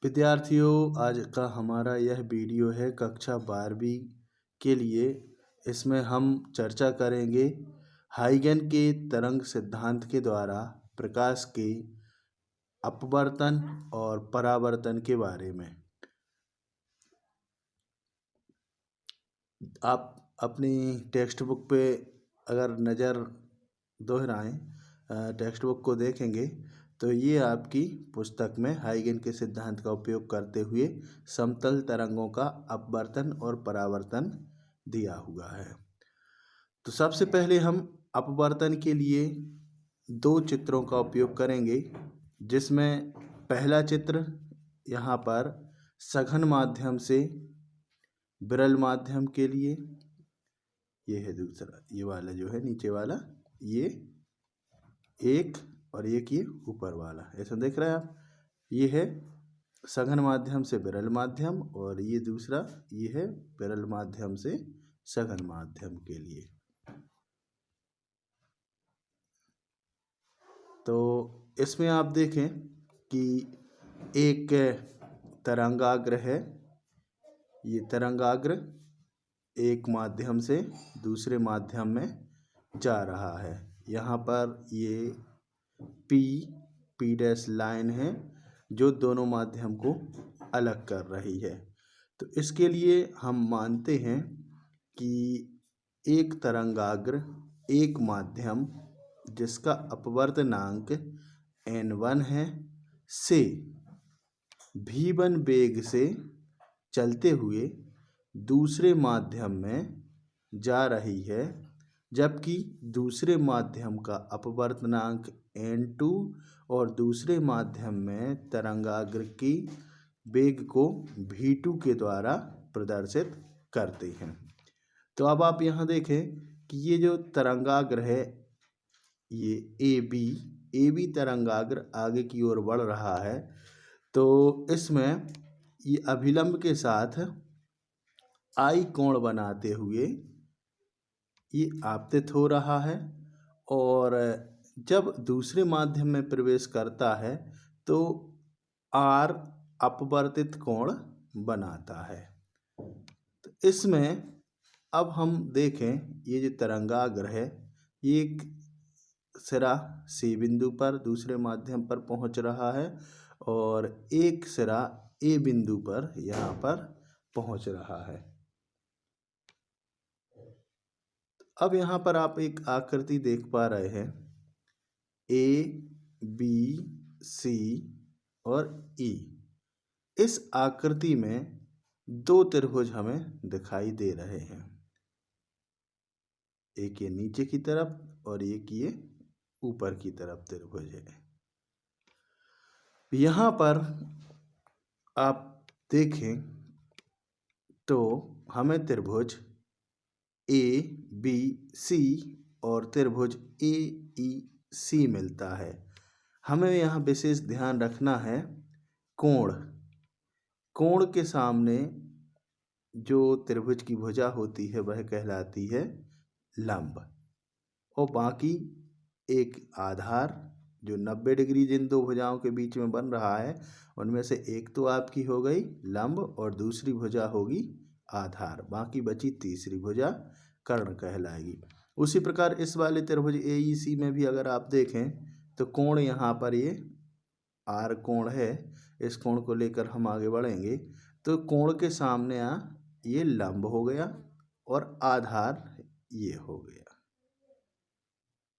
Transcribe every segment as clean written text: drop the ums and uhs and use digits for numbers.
विद्यार्थियों, आज का हमारा यह वीडियो है कक्षा 12वीं के लिए। इसमें हम चर्चा करेंगे हाइगन के तरंग सिद्धांत के द्वारा प्रकाश के अपवर्तन और परावर्तन के बारे में। आप अपनी टेक्स्ट बुक पे अगर नज़र दोहराएं, टेक्स्ट बुक को देखेंगे तो ये आपकी पुस्तक में हाइगन के सिद्धांत का उपयोग करते हुए समतल तरंगों का अपवर्तन और परावर्तन दिया हुआ है। तो सबसे पहले हम अपवर्तन के लिए दो चित्रों का उपयोग करेंगे, जिसमें पहला चित्र यहाँ पर सघन माध्यम से विरल माध्यम के लिए, ये है दूसरा, ये वाला जो है नीचे वाला, ये एक और एक ये ऊपर वाला, ऐसा देख रहे हैं आप। ये है सघन माध्यम से विरल माध्यम और ये दूसरा, ये है विरल माध्यम से सघन माध्यम के लिए। तो इसमें आप देखें कि एक तरंगाग्र है। ये तरंगाग्र एक माध्यम से दूसरे माध्यम में जा रहा है। यहाँ पर ये पी डैश लाइन है जो दोनों माध्यम को अलग कर रही है। तो इसके लिए हम मानते हैं कि एक तरंगाग्र एक माध्यम जिसका अपवर्तनांक n1 है से v1 वेग से चलते हुए दूसरे माध्यम में जा रही है, जबकि दूसरे माध्यम का अपवर्तनांक n2 और दूसरे माध्यम में तरंगाग्र की वेग को v2 के द्वारा प्रदर्शित करते हैं। तो अब आप यहाँ देखें कि ये जो तरंगाग्र है, ये ए बी तरंगाग्र आगे की ओर बढ़ रहा है। तो इसमें ये अभिलंब के साथ आई कोण बनाते हुए ये आपतित हो रहा है और जब दूसरे माध्यम में प्रवेश करता है तो आर अपवर्तित कोण बनाता है। तो इसमें अब हम देखें, ये जो तरंगाग्र है ये एक सिरा सी बिंदु पर दूसरे माध्यम पर पहुंच रहा है और एक सिरा ए बिंदु पर यहाँ पर पहुंच रहा है। अब यहाँ पर आप एक आकृति देख पा रहे हैं, ए बी सी और ई। इस आकृति में दो त्रिभुज हमें दिखाई दे रहे हैं, एक ये नीचे की तरफ और एक ये ऊपर की तरफ त्रिभुज है। यहाँ पर आप देखें तो हमें त्रिभुज ए बी सी और त्रिभुज ए ई सी मिलता है। हमें यहाँ विशेष ध्यान रखना है कोण के सामने जो त्रिभुज की भुजा होती है वह कहलाती है लंब, और बाकी एक आधार जो 90 डिग्री जिन दो भुजाओं के बीच में बन रहा है उनमें से एक तो आपकी हो गई लंब और दूसरी भुजा होगी आधार, बाकी बची तीसरी भुजा कर्ण कहलाएगी। उसी प्रकार इस वाले त्रिभुज AEC में भी अगर आप देखें तो कोण यहाँ पर ये आर कोण है, इस कोण को लेकर हम आगे बढ़ेंगे। तो कोण के सामने ये लंब हो गया और आधार ये हो गया,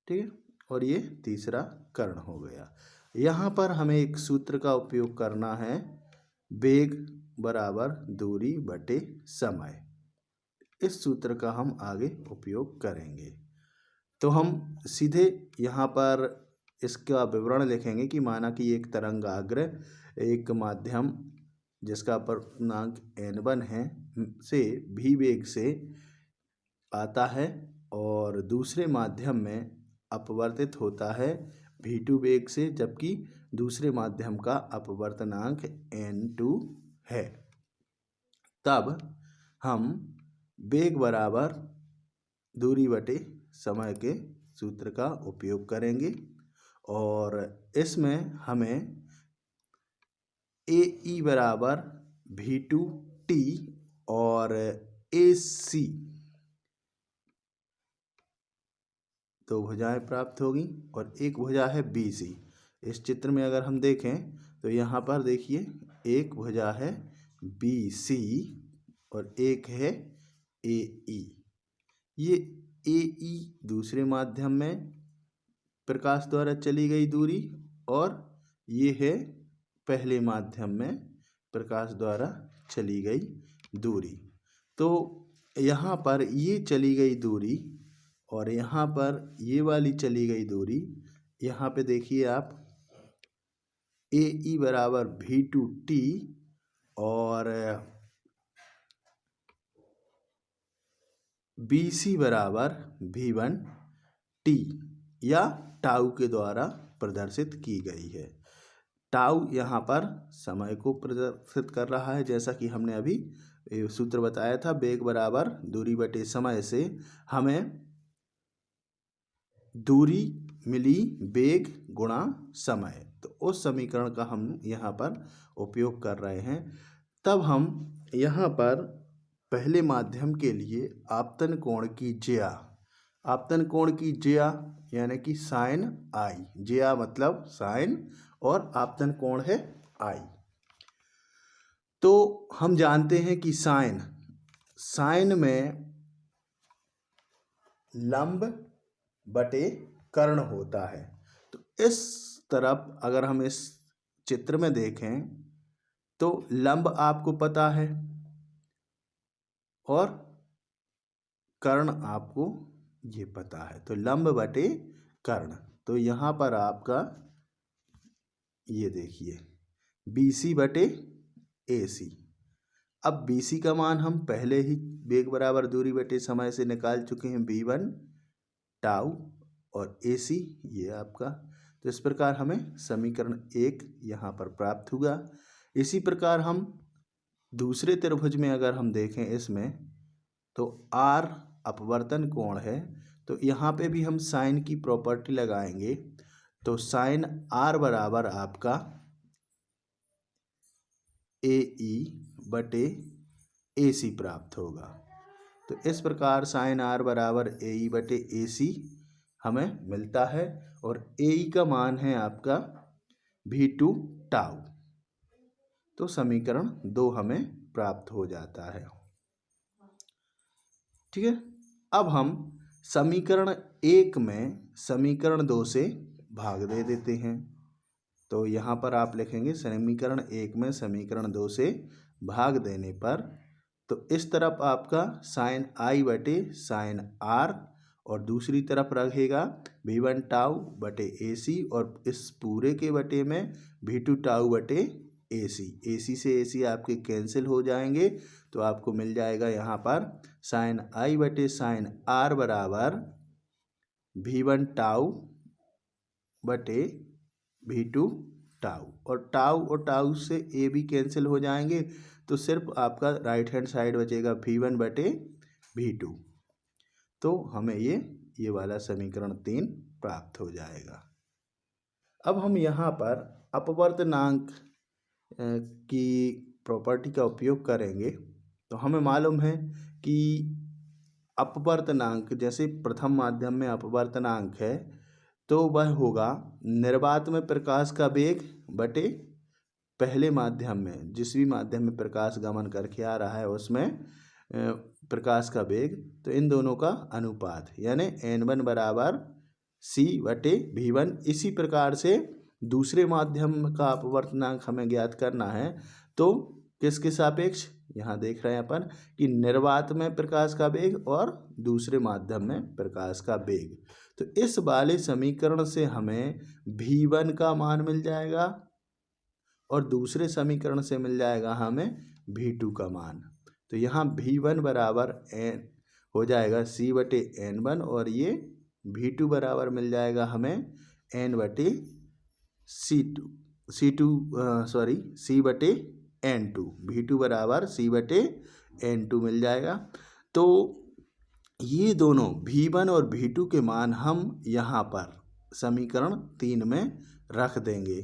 ठीक है, और ये तीसरा कर्ण हो गया। यहाँ पर हमें एक सूत्र का उपयोग करना है, वेग बराबर दूरी बटे समय। इस सूत्र का हम आगे उपयोग करेंगे। तो हम सीधे यहाँ पर इसका विवरण लिखेंगे कि माना कि एक तरंगाग्र एक माध्यम जिसका अपवर्तनांक n1 है से v वेग से आता है और दूसरे माध्यम में अपवर्तित होता है v2 वेग से, जबकि दूसरे माध्यम का अपवर्तनांक n2 है। तब हम वेग बराबर दूरी बटे समय के सूत्र का उपयोग करेंगे और इसमें हमें ए ई बराबर V2T और AC तो भुजाएं प्राप्त होगी और एक भुजा है BC। इस चित्र में अगर हम देखें तो यहाँ पर देखिए एक भुजा है BC और एक है AE। ये AE दूसरे माध्यम में प्रकाश द्वारा चली गई दूरी और ये है पहले माध्यम में प्रकाश द्वारा चली गई दूरी। तो यहाँ पर ये चली गई दूरी और यहाँ पर ये वाली चली गई दूरी, यहाँ पे देखिए आप AE बराबर V2T और BC बराबर V1T या टाउ के द्वारा प्रदर्शित की गई है। टाउ यहाँ पर समय को प्रदर्शित कर रहा है, जैसा कि हमने अभी सूत्र बताया था, वेग बराबर दूरी बटे समय से हमें दूरी मिली वेग गुणा समय। तो उस समीकरण का हम यहाँ पर उपयोग कर रहे हैं। तब हम यहाँ पर पहले माध्यम के लिए आपतन कोण की ज्या, आपतन कोण की ज्या यानी कि साइन आई, ज्या मतलब साइन और आपतन कोण है आई। तो हम जानते हैं कि साइन में लंब बटे कर्ण होता है। तो इस तरफ अगर हम इस चित्र में देखें तो लंब आपको पता है और कर्ण आपको ये पता है, तो लंब बटे कर्ण। तो यहाँ पर आपका ये देखिए BC बटे AC। अब BC का मान हम पहले ही वेग बराबर दूरी बटे समय से निकाल चुके हैं, V1 टाउ और AC ये आपका। तो इस प्रकार हमें समीकरण 1 यहाँ पर प्राप्त हुआ। इसी प्रकार हम दूसरे त्रिभुज में अगर हम देखें इसमें तो R अपवर्तन कोण है, तो यहाँ पे भी हम साइन की प्रॉपर्टी लगाएंगे। तो साइन R बराबर आपका AE बटे AC प्राप्त होगा। तो इस प्रकार साइन R बराबर AE बटे AC हमें मिलता है और AE का मान है आपका V2 टाउ। तो समीकरण 2 हमें प्राप्त हो जाता है। ठीक है, अब हम समीकरण 1 में समीकरण 2 से भाग दे देते हैं। तो यहाँ पर आप लिखेंगे समीकरण 1 में समीकरण 2 से भाग देने पर तो इस तरफ आपका साइन आई बटे साइन R और दूसरी तरफ रहेगा V1 टाउ बटे AC और इस पूरे के बटे में V2 टाउ बटे AC। AC से AC आपके कैंसिल हो जाएंगे तो आपको मिल जाएगा यहाँ पर साइन आई बटे साइन R बराबर V1 टाउ बटे V2 टाउ और टाउ से A भी कैंसिल हो जाएंगे तो सिर्फ आपका राइट हैंड साइड बचेगा V1 बटे V2। तो हमें ये वाला समीकरण 3 प्राप्त हो जाएगा। अब हम यहाँ पर अपवर्तनांक की प्रॉपर्टी का उपयोग करेंगे। तो हमें मालूम है कि अपवर्तनांक जैसे प्रथम माध्यम में अपवर्तनांक है तो वह होगा निर्वात में प्रकाश का वेग बटे पहले माध्यम में, जिस भी माध्यम में प्रकाश गमन करके आ रहा है उसमें प्रकाश का वेग, तो इन दोनों का अनुपात यानी N1 बराबर C बटे V1। इसी प्रकार से दूसरे माध्यम का अपवर्तनांक हमें ज्ञात करना है। तो किसके सापेक्ष, यहाँ देख रहे हैं अपन कि निर्वात में प्रकाश का वेग और दूसरे माध्यम में प्रकाश का वेग। तो इस वाले समीकरण से हमें V1 का मान मिल जाएगा और दूसरे समीकरण से मिल जाएगा हमें V2 का मान। तो यहाँ V1 बराबर N हो जाएगा C बटे N1 और ये V2 बराबर मिल जाएगा हमें N बटे C बटे N2। V2 बराबर C बटे N2 मिल जाएगा। तो ये दोनों V1 और V2 के मान हम यहाँ पर समीकरण 3 में रख देंगे।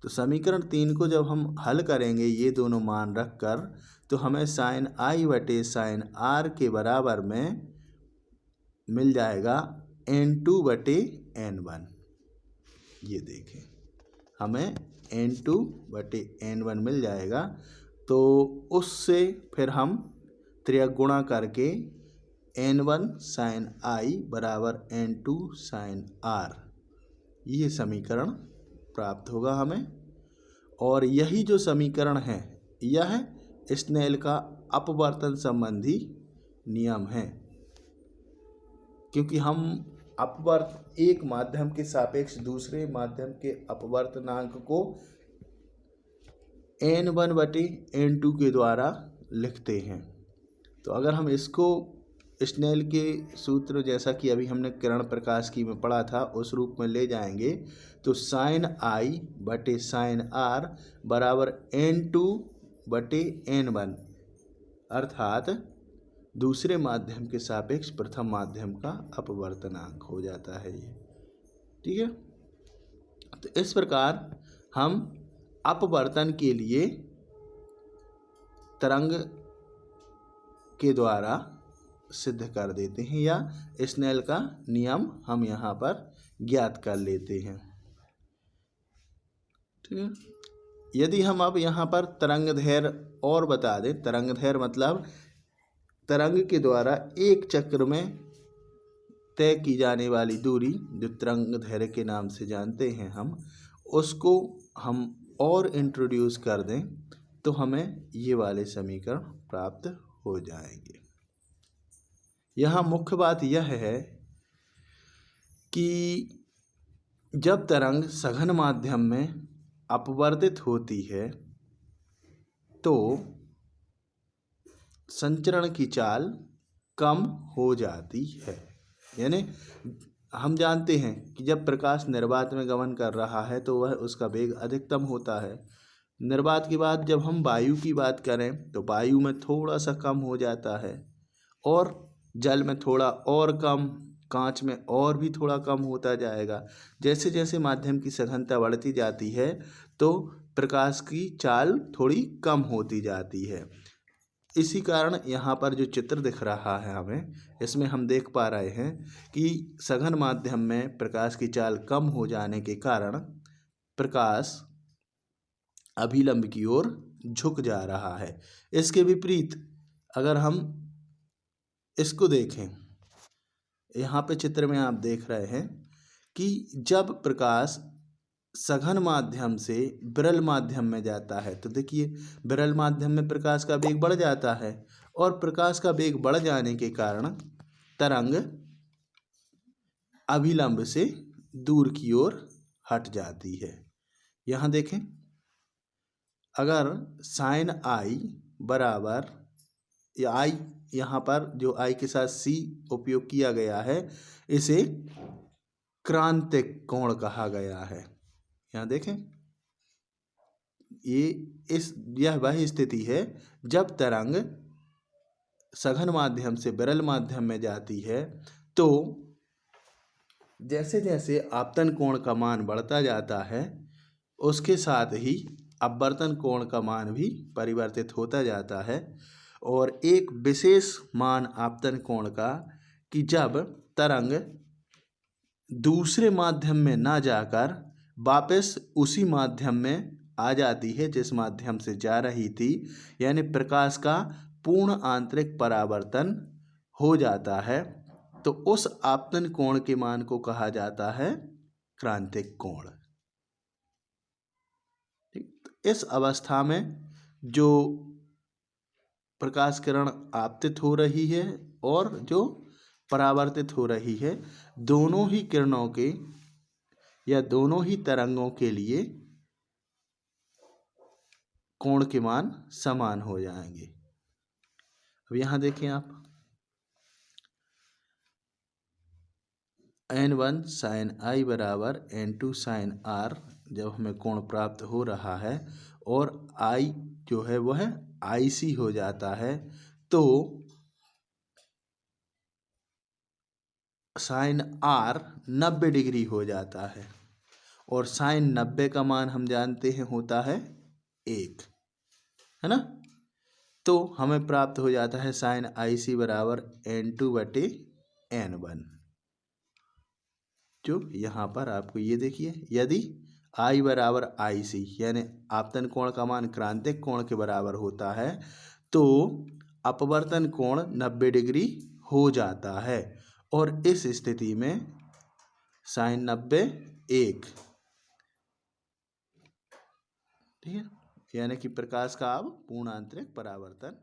तो तो समीकरण 3 को जब हम हल करेंगे ये दोनों मान रख कर, तो हमें साइन आई बटे साइन आर के बराबर में मिल जाएगा n2 बटे n1। ये देखें, हमें n2 बटे n1 मिल जाएगा। तो उससे फिर हम त्रियक गुणा करके n1 साइन आई बराबर n2 साइन आर, ये समीकरण प्राप्त होगा हमें। और यही जो समीकरण है यह स्नेल का अपवर्तन संबंधी नियम है, क्योंकि हम अपवर्त एक माध्यम के सापेक्ष दूसरे माध्यम के अपवर्तनांक को n1 बटे n2 के द्वारा लिखते हैं। तो अगर हम इसको स्नेल के सूत्र, जैसा कि अभी हमने किरण प्रकाश की में पढ़ा था, उस रूप में ले जाएंगे तो साइन आई बटे साइन आर बराबर n2 बटे n1, अर्थात दूसरे माध्यम के सापेक्ष प्रथम माध्यम का अपवर्तनांक हो जाता है ये। ठीक है, तो इस प्रकार हम अपवर्तन के लिए तरंग के द्वारा सिद्ध कर देते हैं, या स्नेल का नियम हम यहाँ पर ज्ञात कर लेते हैं। ठीक है, यदि हम अब यहाँ पर तरंग दैर्घ्य और बता दें, तरंग दैर्घ्य मतलब तरंग के द्वारा एक चक्र में तय की जाने वाली दूरी, जो तरंग दैर्घ्य के नाम से जानते हैं हम, उसको हम और इंट्रोड्यूस कर दें तो हमें ये वाले समीकरण प्राप्त हो जाएंगे। यहाँ मुख्य बात यह है कि जब तरंग सघन माध्यम में अपवर्तित होती है तो संचरण की चाल कम हो जाती है। यानी हम जानते हैं कि जब प्रकाश निर्वात में गमन कर रहा है तो वह उसका वेग अधिकतम होता है। निर्वात के बाद जब हम वायु की बात करें तो वायु में थोड़ा सा कम हो जाता है, और जल में थोड़ा और कम, कांच में और भी थोड़ा कम होता जाएगा। जैसे जैसे माध्यम की सघनता बढ़ती जाती है तो प्रकाश की चाल थोड़ी कम होती जाती है। इसी कारण यहाँ पर जो चित्र दिख रहा है हमें, इसमें हम देख पा रहे हैं कि सघन माध्यम में प्रकाश की चाल कम हो जाने के कारण प्रकाश अभिलंब की ओर झुक जा रहा है। इसके विपरीत अगर हम इसको देखें, यहाँ पे चित्र में आप देख रहे हैं कि जब प्रकाश सघन माध्यम से विरल माध्यम में जाता है तो देखिए विरल माध्यम में प्रकाश का वेग बढ़ जाता है, और प्रकाश का वेग बढ़ जाने के कारण तरंग अभिलंब से दूर की ओर हट जाती है। यहाँ देखें, अगर साइन आई बराबर, या आई यहाँ पर जो आई के साथ सी उपयोग किया गया है, इसे क्रांतिक कोण कहा गया है। यहाँ देखें, यह वह स्थिति है जब तरंग सघन माध्यम से विरल माध्यम में जाती है तो जैसे जैसे आपतन कोण का मान बढ़ता जाता है उसके साथ ही अपवर्तन कोण का मान भी परिवर्तित होता जाता है। और एक विशेष मान आपतन कोण का कि जब तरंग दूसरे माध्यम में ना जाकर वापस उसी माध्यम में आ जाती है जिस माध्यम से जा रही थी, यानी प्रकाश का पूर्ण आंतरिक परावर्तन हो जाता है, तो उस आपतन कोण के मान को कहा जाता है क्रांतिक कोण। इस अवस्था में जो प्रकाश किरण आपतित हो रही है और जो परावर्तित हो रही है, दोनों ही किरणों के या दोनों ही तरंगों के लिए कोण के मान समान हो जाएंगे। अब यहाँ देखें आप, n1 साइन आई बराबर n2 साइन आर जब हमें कोण प्राप्त हो रहा है और I जो है वह IC हो जाता है, तो साइन R 90 डिग्री हो जाता है। और साइन 90 का मान हम जानते हैं होता है 1, है ना। तो हमें प्राप्त हो जाता है साइन IC बराबर N2/N1, जो यहाँ पर आपको ये देखिए, यदि I बराबर IC यानी आपतन कोण का मान क्रांतिक कोण के बराबर होता है तो अपवर्तन कोण 90 डिग्री हो जाता है, और इस स्थिति में साइन 90 1, ठीक है, यानी कि प्रकाश का अब पूर्ण आंतरिक परावर्तन